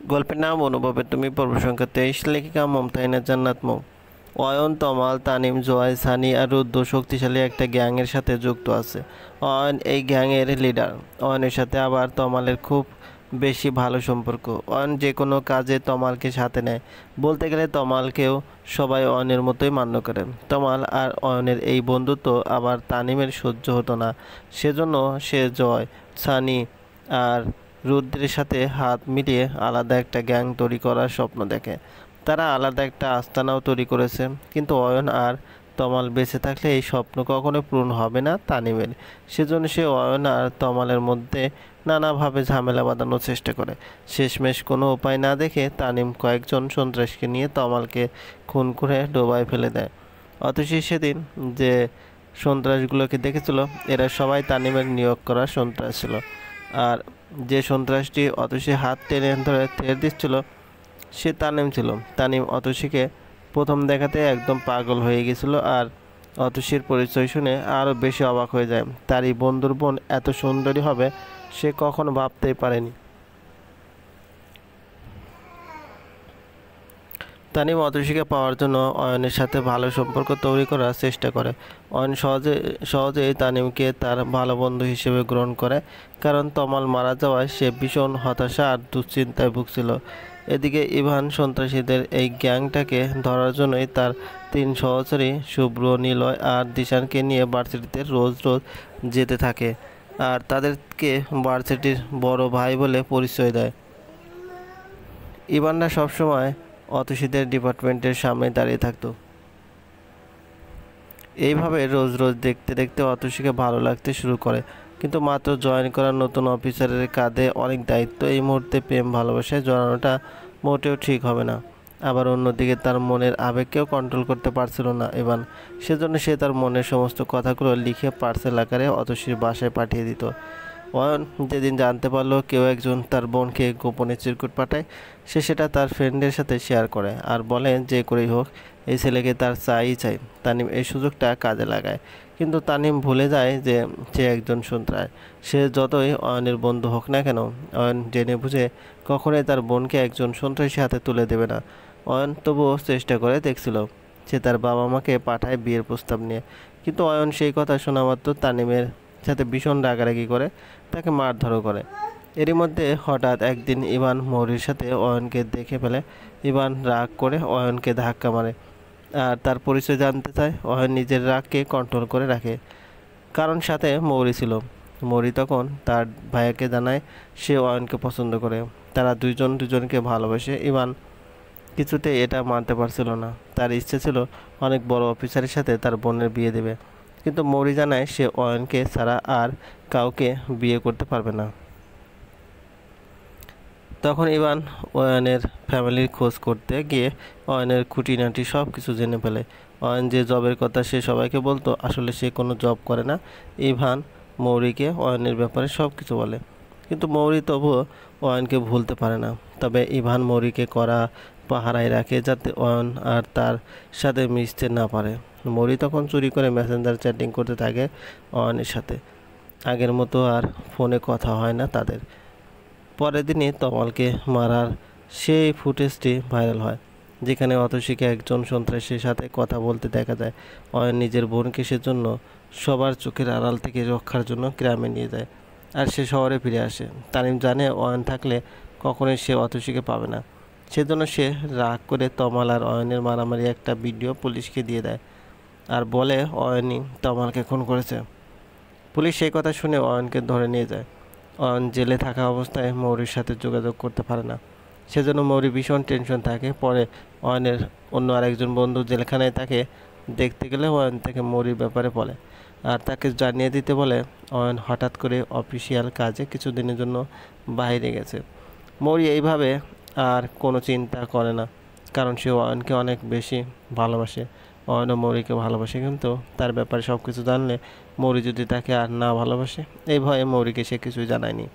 গল্পের নাম অনুভবে তুমি, পর্ব সংখ্যা 23। লেখিকা মমতাইনা জান্নাত মৌ। অয়ন, তমাল, তানিম, জয়, সানি আর রুদ্র শক্তিশালী একটা গ্যাংয়ের সাথে যুক্ত আছে। অয়ন এই গ্যাংয়ের লিডার। অয়নের সাথে আবার তমালের খুব বেশি ভালো সম্পর্ক। অয়ন যে কোনো কাজে তমালকে সাথে নেয়। বলতে গেলে তমালকেও সবাই অয়নের মতোই মান্য করে। তমাল আর অয়নের এই বন্ধুত্ব আবার তানিমের সহ্য হতো না। সেজন্য সে জয়, সানি আর রুদ্রের সাথে হাত মিলিয়ে আলাদা একটা গ্যাং তৈরি করার স্বপ্ন দেখে। তারা আলাদা একটা আস্তানাও তৈরি করেছে, কিন্তু অয়ন আর তমাল বেঁচে থাকলে এই স্বপ্ন কখনো পূরণ হবে না তানিমের। সেজন্য সে অয়ন আর তমালের মধ্যে নানাভাবে ঝামেলা বাঁধানোর চেষ্টা করে। শেষমেশ কোনো উপায় না দেখে তানিম কয়েকজন সন্ত্রাসীকে নিয়ে তমালকে খুন করে ডোবায় ফেলে দেয়। অথচ সেদিন যে সন্ত্রাসগুলোকে দেখেছিল, এরা সবাই তানিমের নিয়োগ করা সন্ত্রাস ছিল। আর যে সন্ত্রাসটি অতসী হাত টেনে ধরে ছেড়ে দিচ্ছিল সে তানিম ছিল। তানিম অতসীকে প্রথম দেখাতে একদম পাগল হয়ে গেছিল, আর অতসীর পরিচয় শুনে আরও বেশি অবাক হয়ে যায়। তারই বন্ধুর বোন এত সুন্দরী হবে সে কখনো ভাবতেই পারেনি। তানিম অতসীকে পাওয়ার জন্য অয়নের সাথে ভালো সম্পর্ক তৈরি করার চেষ্টা করে। অয়ন সহজেই তানিমকে তার ভালো বন্ধু হিসেবে গ্রহণ করে, কারণ তমাল মারা যাওয়ায় সে ভীষণ হতাশা আর দুশ্চিন্তায় ভুগছিল। এদিকে ইভান সন্ত্রাসীদের এই গ্যাংটাকে ধরার জন্যই তার 3 সহচরী শুভ্র, নিলয় আর দিশানকে নিয়ে ভার্সিটিতে রোজ রোজ যেতে থাকে, আর তাদেরকে ভার্সিটির বড় ভাই বলে পরিচয় দেয়। ইভানরা সবসময় অতসীদের ডিপার্টমেন্টের সামনে দাঁড়িয়ে থাকতো। এইভাবে রোজ রোজ দেখতে দেখতে অতসীকে ভালো লাগতে শুরু করে। কিন্তু মাত্র জয়েন করা নতুন অফিসারের কাঁধে অনেক দায়িত্ব। এই মুহূর্তে প্রেম ভালোবাসায় জড়ানোটা মোটেও ঠিক হবে না। আবার অন্যদিকে তার মনের আবেগকেও কন্ট্রোল করতে পারছিল না ইভান। সেজন্য সে তার মনের সমস্ত কথাগুলো লিখে পার্সেল আকারে অতসীর বাসায় পাঠিয়ে দিত। অয়ন যেদিন জানতে পারলো কেউ একজন তার বোনকে গোপনে চিরকুট পাঠায়, সে সেটা তার ফ্রেন্ডের সাথে শেয়ার করে আর বলে যে করেই হোক এই ছেলেকে তার চাই। তানিম এই সুযোগটা কাজে লাগায়, কিন্তু তানিম ভুলে যায় যে সে একজন সন্ত্রাস। সে যতই অয়নের বন্ধু হোক না কেন, অয়ন জেনে বুঝে কখনোই তার বোনকে একজন সন্ত্রাসী হাতে তুলে দেবে না। অয়ন তবুও চেষ্টা করে দেখছিল। সে তার বাবা মাকে পাঠায় বিয়ের প্রস্তাব নিয়ে, কিন্তু অয়ন সেই কথা শোনা মাত্র তানিমের সাথে ভীষণ রাগারাগি করে, তাকে মারধরও করে। এরই মধ্যে হঠাৎ একদিন ইভান মৌরির সাথে অয়নকে দেখে ফেলে। ইভান রাগ করে অয়নকে ধাক্কা মারে আর তার পরিচয় জানতে চায়। অয়ন নিজের রাগকে কন্ট্রোল করে রাখে, কারণ সাথে মৌরি ছিল। মৌরি তখন তার ভাইয়াকে জানায় সে অয়নকে পছন্দ করে, তারা দুজনকে ভালোবাসে। ইভান কিছুতেই এটা মানতে পারছিল না। তার ইচ্ছে ছিল অনেক বড় অফিসারের সাথে তার বোনের বিয়ে দেবে, কিন্তু মৌরি জানায় সে অয়নকে ছাড়া আর কাউকে বিয়ে করতে পারবে না। তখন ইভান অয়নের ফ্যামিলির খোঁজ করতে গিয়ে অয়নের খুঁটিনাটি সব কিছু জেনে ফেলে। অয়ন যে জবের কথা সে সবাইকে বলতো, আসলে সে কোনো জব করে না। ইভান মৌরিকে অয়নের ব্যাপারে সব কিছু বলে, কিন্তু মৌরি তবুও অয়নকে ভুলতে পারে না। তবে ইভান মৌরিকে করা পাহারায় রাখে যাতে অয়ন আর তার সাথে মিশতে না পারে। মৌরি তখন চুরি করে মেসেঞ্জার চ্যাটিং করতে থাকে অয়নের সাথে। আগের মতো আর ফোনে কথা হয় না তাদের। পরের দিনই তমালকে মারার সেই ফুটেজটি ভাইরাল হয়, যেখানে অতসীকে একজন সন্ত্রাসীর সাথে কথা বলতে দেখা যায়। অয়ন নিজের বোনকে সেজন্য সবার চোখের আড়াল থেকে রক্ষার জন্য গ্রামে নিয়ে যায়, আর সে শহরে ফিরে আসে। তানিম জানে অয়ন থাকলে কখনোই সে অতসীকে পাবে না। সেজন্য সে রাগ করে তমাল আর অয়নের মারামারি একটা ভিডিও পুলিশকে দিয়ে দেয় আর বলে অয়নই তমালকে খুন করেছে। পুলিশ সেই কথা শুনে অয়নকে ধরে নিয়ে যায়। অয়ন জেলে থাকা অবস্থায় মৌরির সাথে যোগাযোগ করতে পারে না, সেজন্য মৌরি ভীষণ টেনশন থাকে। পরে অয়নের অন্য আরেকজন বন্ধু জেলখানায় তাকে দেখতে গেলে অয়ন তাকে মৌরির ব্যাপারে বলে আর তাকে জানিয়ে দিতে বলে অয়ন হঠাৎ করে অফিসিয়াল কাজে কিছুদিনের জন্য বাইরে গেছে। মৌরি এইভাবে আর কোনো চিন্তা করে না, কারণ সে অয়নকে অনেক বেশি ভালোবাসে। অয়নও মৌরিকে ভালোবাসে, কিন্তু তার ব্যাপারে সব কিছু জানলে মৌরি যদি তাকে আর না ভালোবাসে, এই ভয়ে মৌরিকে সে কিছুই জানায়নি।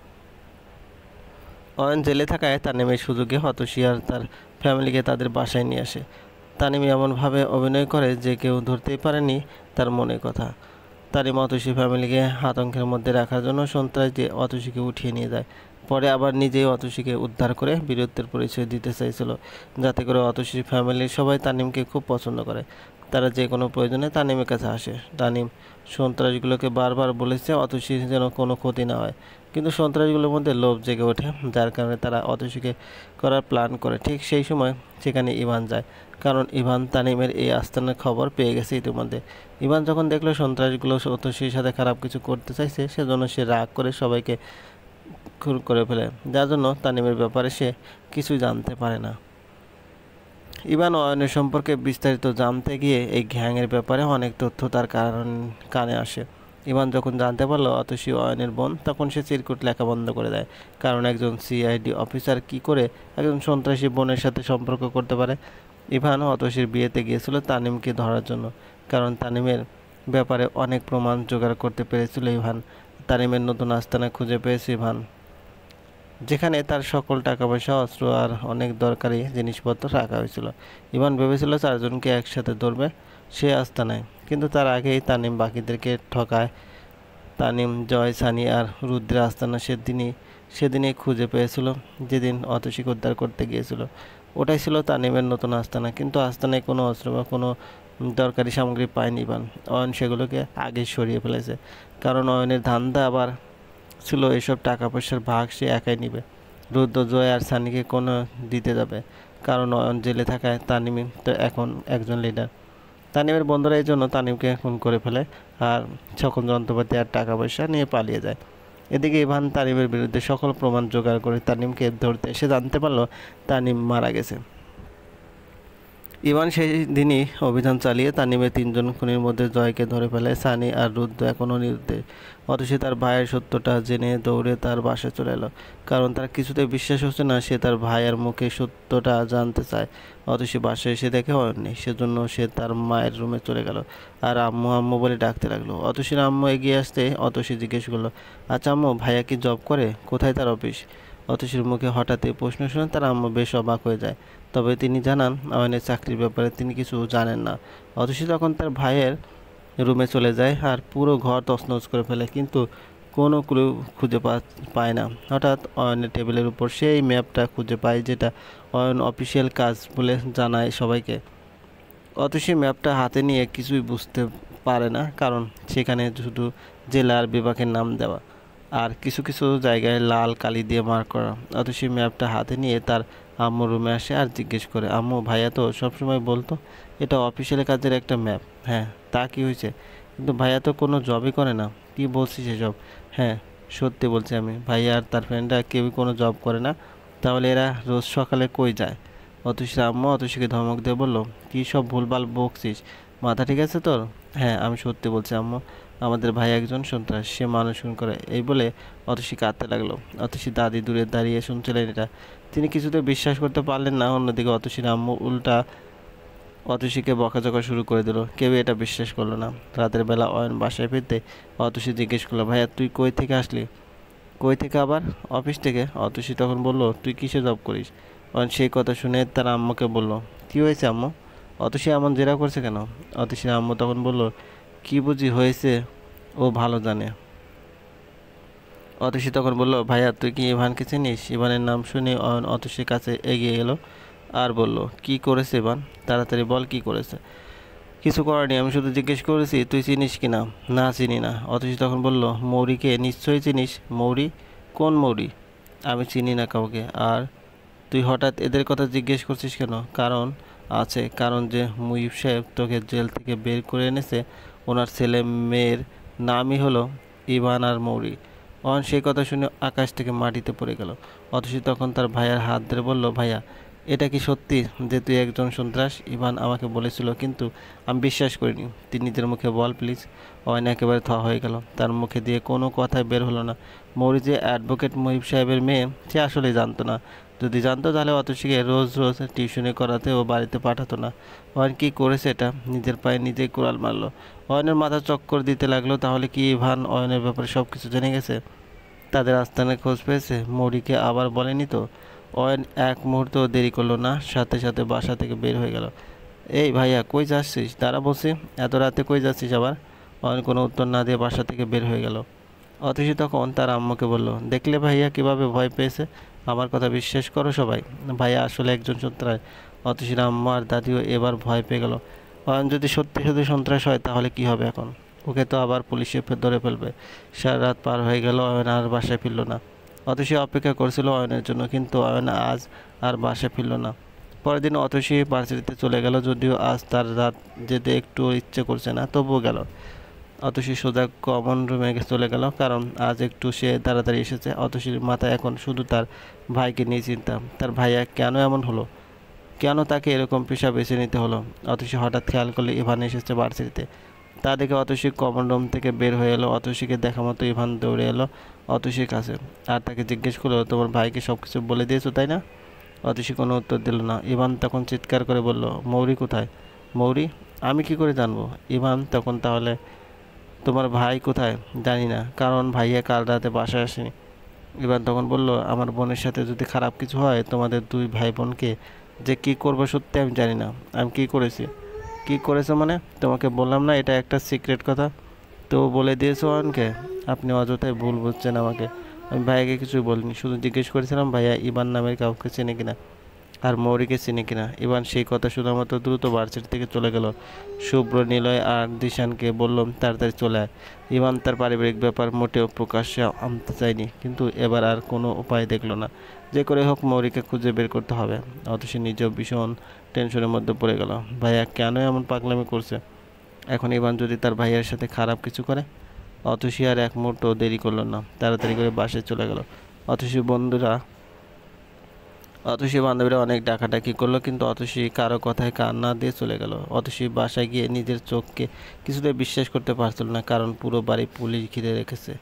অয়ন জেলে থাকায় তানিমের সুযোগে অতসী আর তার ফ্যামিলিকে তাদের বাসায় নিয়ে আসে। তানিম এমনভাবে অভিনয় করে যে কেউ ধরতেই পারেনি তার মনের কথা। তানিম অতসী ফ্যামিলিকে আতঙ্কের মধ্যে রাখার জন্য সন্ত্রাস দিয়ে অতসীকে উঠিয়ে নিয়ে যায়। পরে আবার নিজেই অতসীকে উদ্ধার করে বীরত্বের পরিচয় দিতে চাইছিল, যাতে করে অতসীর ফ্যামিলির সবাই তানিমকে খুব পছন্দ করে। তারা যে কোনো প্রয়োজনে তানিমের কাছে আসে। তানিম সন্ত্রাসগুলোকে বারবার বলেছে অতসীর যেন কোনো ক্ষতি না হয়, কিন্তু সন্ত্রাসগুলোর মধ্যে লোভ জেগে ওঠে, যার কারণে তারা অতসীকে করার প্ল্যান করে। ঠিক সেই সময় সেখানে ইভান যায়, কারণ ইভান তানিমের এই আস্তানার খবর পেয়ে গেছে ইতিমধ্যে। ইভান যখন দেখলো সন্ত্রাসগুলো অতসীর সাথে খারাপ কিছু করতে চাইছে, সেজন্য সে রাগ করে সবাইকে খুন করে ফেলে, যার জন্য তানিমের ব্যাপারে সে কিছুই জানতে পারে না। ইভান অয়নের সম্পর্কে বিস্তারিত জানতে গিয়ে এই গ্যাংয়ের ব্যাপারে অনেক তথ্য তার কানে আসে। ইভান যখন জানতে পারলো অতসী অয়নের বোন, তখন সে চিরকুট লেখা বন্ধ করে দেয়, কারণ একজন সিআইডি অফিসার কি করে একজন সন্ত্রাসী বোনের সাথে সম্পর্ক করতে পারে। ইভান অতসীর বিয়েতে গিয়েছিল তানিমকে ধরার জন্য, কারণ তানিমের ব্যাপারে অনেক প্রমাণ জোগাড় করতে পেরেছিল ইভান। তানিমের নতুন আস্তানা খুঁজে পেয়েছে ইভান, যেখানে তার সকল টাকা পয়সা, অস্ত্র আর অনেক দরকারি জিনিসপত্র রাখা হয়েছিল। ইভান ভেবেছিল চারজনকে একসাথে ধরবে সে আস্তানায়, কিন্তু তার আগেই তানিম বাকিদেরকে ঠকায়। তানিম, জয়, সানি আর রুদ্রের আস্তানা সেদিনই খুঁজে পেয়েছিল, যেদিন অতসীকে উদ্ধার করতে গিয়েছিল। ওটাই ছিল তানিমের নতুন আস্তানা, কিন্তু আস্তানায় কোনো অস্ত্র বা কোনো দরকারি সামগ্রী পায়নি ইভান। অয়ন সেগুলোকে আগে সরিয়ে ফেলেছে, কারণ অয়নের ধান্দা আবার ছিল এসব টাকা পয়সার ভাগ সে একাই নিবে। রুদ্র, জয় আর সানিকে কোনো দিতে যাবে, কারণ অয়ন জেলে থাকায় তানিম তো এখন একজন লিডার। তানিমের বন্ধুরা এই জন্য তানিমকে খুন করে ফেলে আর সকল যন্ত্রপাতি আর টাকা পয়সা নিয়ে পালিয়ে যায়। এদিকে ইভান তানিমের বিরুদ্ধে সকল প্রমাণ জোগাড় করে তানিমকে ধরতে এসে জানতে পারলো তানিম মারা গেছে। ইভান সেই দিনই অভিযান চালিয়ে তানিমের তিনজন খুনির মধ্যে জয়কে ধরে ফেলে। সানি আর রুদ্র এখনও নিরুদ্দেশ। অতসী তার ভাইয়ের সত্যটা জেনে দৌড়ে তার বাসায় চলে এলো, কারণ তার কিছুতেই বিশ্বাস হচ্ছে না সে তার ভাইয়ের মুখে সত্যটা জানতে চায়। অতসী বাসায় এসে দেখে অয়ন নেই, সেজন্য সে তার মায়ের রুমে চলে গেল আর আম্মু আম্মু বলে ডাকতে লাগলো। অতসীর আম্মু এগিয়ে আসতে অতসী জিজ্ঞেস করলো, আচ্ছা আম্মু, ভাইয়া কি জব করে? কোথায় তার অফিস? অতসীর মুখে হঠাৎ এই প্রশ্ন শুনে তার আম্মু বেশ অবাক হয়ে যায়, তবে তিনি জানান অয়নের চাকরির ব্যাপারে তিনি কিছু জানেন না। অতসী তখন তার ভাইয়ের রুমে চলে যায় আর পুরো ঘর তছনছ করে ফেলে, কিন্তু কোনো ক্লু খুঁজে পায় না। হঠাৎ অয়নের টেবিলের উপর সেই ম্যাপটা খুঁজে পায়, যেটা অয়ন অফিসিয়াল কাজ বলে জানায় সবাইকে। অতসী ম্যাপটা হাতে নিয়ে কিছুই বুঝতে পারে না, কারণ সেখানে শুধু জেলা আর বিভাগের নাম দেওয়া আর কিছু কিছু জায়গায় লাল কালি দিয়ে মার্ক করা। অতসী ম্যাপটা হাতে নিয়ে তার আম্মুর রুমে আসে আর জিজ্ঞেস করে, আম্মু, ভাইয়া তো সবসময় বলতো এটা অফিসিয়াল কাজের একটা ম্যাপ। হ্যাঁ, তা কি হয়েছে? কিন্তু ভাইয়া তো কোনো জবই করে না। কি বলছিস এসব? হ্যাঁ, সত্যি বলছি আমি। ভাইয়া আর তার ফ্রেন্ডরা কেউই কোনো জব করে না, তাহলে এরা রোজ সকালে কই যায়? অতসীর আম্মু অতসীকে ধমক দিয়ে বলল, কী সব ভুলভাল বকছিস? মাথা ঠিক আছে তোর? হ্যাঁ, আমি সত্যি বলছি আম্মু, আমাদের ভাই একজন সন্ত্রাস, সে মানুষ খুন করে। এই বলে অতসী কাঁদতে লাগলো। অতসী দাদি দূরে দাঁড়িয়ে শুনছিলেন এটা। তিনি কিছুতে বিশ্বাস করতে পারলেন না। অন্যদিকে অতসীর আম্মু উল্টা অতসীকে বকাঝকা শুরু করে দিল। কেউ এটা বিশ্বাস করলো না। রাতের বেলা অয়ন বাসায় ফিরতে অতসী জিজ্ঞেস করলো, ভাইয়া তুই কই থেকে আসলি? কই থেকে আবার? অফিস থেকে। অতসী তখন বলল, তুই কিসে জব করিস? অয়ন সেই কথা শুনে তার আম্মুকে বলল, কি হয়েছে আম্মু? অতসী এমন জেরা করছে কেন? অতসীর আম্মু তখন বলল, কি বুঝি হয়েছে ও ভালো জানে। অতসী তখন বলল, ভাইয়া তুই কি ইভানকে চিনিস? ইভানের নাম শুনে অয়ন অতসীর কাছে এগিয়ে এলো আর বলল, কি করেছে ইভান? তাড়াতাড়ি বল কি করেছে। কিছু করেনি, আমি শুধু জিজ্ঞেস করেছি তুই চিনিস কি না। না, চিনি না। অতসী তখন বলল, মৌরিকে নিশ্চয়ই চিনিস। মৌরি? কোন মৌরি? আমি চিনি না কাউকে। আর তুই হঠাৎ এদের কথা জিজ্ঞেস করছিস কেন? কারণ আছে, কারণ যে মুইব সাহেব তোকে জেল থেকে বের করে এনেছে, ওনার ছেলে মেয়ের নামই হলো ইভান আর মৌরি। অয়ন সেই কথা শুনে আকাশ থেকে মাটিতে পড়ে গেল। অতসী তখন তার ভাইয়ার হাত ধরে বলল, ভাইয়া, এটা কি সত্যি যে তুই একজন সন্ত্রাস? ইভান আমাকে বলেছিল, কিন্তু আমি বিশ্বাস করিনি। তুই নিজের মুখে বল প্লিজ। অয়ন একেবারে থ হয়ে গেল, তার মুখে দিয়ে কোনো কথাই বের হলো না। মৌরি যে অ্যাডভোকেট মুহিব সাহেবের মেয়ে সে আসলেই জানতো না। যদি জানতো তাহলে অতসীকে রোজ রোজ টিউশনে করাতে ও বাড়িতে পাঠাতো না। অয়ন কি করেছে এটা? নিজের পায়ে নিজেই কুড়াল মারলো। অয়নের মাথা চক্কর দিতে লাগলো। তাহলে কি ইভান অয়নের ব্যাপারে সব কিছু জেনে গেছে? তাদের আস্তানার খোঁজ পেয়েছে? মৌরিকে আবার বলেনি তো? অয়ন এক মুহূর্তও দেরি করলো না, সাথে সাথে বাসা থেকে বের হয়ে গেল। এই ভাইয়া, কই যাচ্ছিস? দাঁড়া বলছি। এত রাতে কই যাচ্ছিস আবার? অয়ন কোনো উত্তর না দিয়ে বাসা থেকে বের হয়ে গেল। অতসী তখন তার আম্মুকে বলল, দেখলে ভাইয়া কিভাবে ভয় পেয়েছে, আমার কথা বিশ্বাস করো সবাই, ভাইয়া আসলে একজন সন্ত্রাস। অতসীর আম্মু আর দাদিও এবার ভয় পেয়ে গেল। অয়ন যদি সত্যি সত্যি সন্ত্রাস হয় তাহলে কি হবে এখন? ওকে তো আবার পুলিশে ধরে ফেলবে। সারা রাত পার হয়ে গেল, অয়ন আর বাসায় ফিরল না। অতসী অপেক্ষা করছিল অয়নের জন্য, কিন্তু অয়ন আজ আর বাসায় ফিরল না। পরের দিন অতসী ভার্সিটিতে চলে গেল, যদিও আজ তার রাত যেতে একটু ইচ্ছে করছে না, তবুও গেল। অতসী সোজা কমন রুমে চলে গেল, কারণ আজ একটু সে তাড়াতাড়ি এসেছে। অতসীর মাথায় এখন শুধু তার ভাইকে নিয়ে চিন্তা। তার ভাইয়া কেন এমন হলো, কেন তাকে এরকম পেশা বেছে নিতে হলো? অতসী হঠাৎ খেয়াল করলে ইভান এসেছে ভার্সিটিতে। তা দেখে অতসী কমন রুম থেকে বের হয়ে এলো। অতসীকে দেখা মতো ইভান দৌড়ে এলো অতসীর কাছে, আর তাকে জিজ্ঞেস করলো, তোমার ভাইকে সব কিছু বলে দিয়েছো তাই না? অতসী কোনো উত্তর দিল না। ইভান তখন চিৎকার করে বলল, মৌরি কোথায়? মৌরি? আমি কি করে জানবো? ইভান তখন, তাহলে তোমার ভাই কোথায়? জানি না, কারণ ভাইয়া কাল রাতে বাসায় আসেনি। ইভান তখন বলল, আমার বোনের সাথে যদি খারাপ কিছু হয়, তোমাদের দুই ভাই বোনকে যে কি করবো সত্যি আমি জানি না। আমি কি করেছি? কি করেছো মানে? তোমাকে বললাম না এটা একটা সিক্রেট কথা, তো বলে দিয়েছো অয়নকে? আপনি অযথাই ভুল বুঝছেন আমাকে। আমি ভাইয়াকে কিছুই বলিনি, শুধু জিজ্ঞেস করেছিলাম ভাইয়া ইভান নামের কাউকে চেনে কিনা, আর মৌরিকে চিনে কিনা। ইভান সেই কথা শোনা মতো দ্রুত ভার্সিটি থেকে চলে গেল। শুভ্র, নিলয় আর দিশানকে বললাম তাড়াতাড়ি চলে আয়। ইভান তার পারিবারিক ব্যাপার মোটেও প্রকাশ্যে আনতে চায়নি, কিন্তু এবার আর কোনো উপায় দেখলো না। যে করে হোক মৌরিকে খুঁজে বের করতে হবে। অথচ নিজেও ভীষণ টেনশনের মধ্যে পড়ে গেল। ভাইয়া কেন এমন পাগলামি করছে? এখন ইভান যদি তার ভাইয়ের সাথে খারাপ কিছু করে? অতসী আর এক মুহূর্ত দেরি করলো না, তাড়াতাড়ি করে বাসায় চলে গেল। অতসী বন্ধুরা অতসী বান্ধবীরা অনেক ডাকাডাকি করলো, কিন্তু অতসী কারো কথায় কান না দিয়ে চলে গেল। অতসী বাসায় গিয়ে নিজের চোখকে কিছুতেই বিশ্বাস করতে পারছিল না, কারণ পুরো বাড়ি পুলিশ ঘিরে রেখেছে।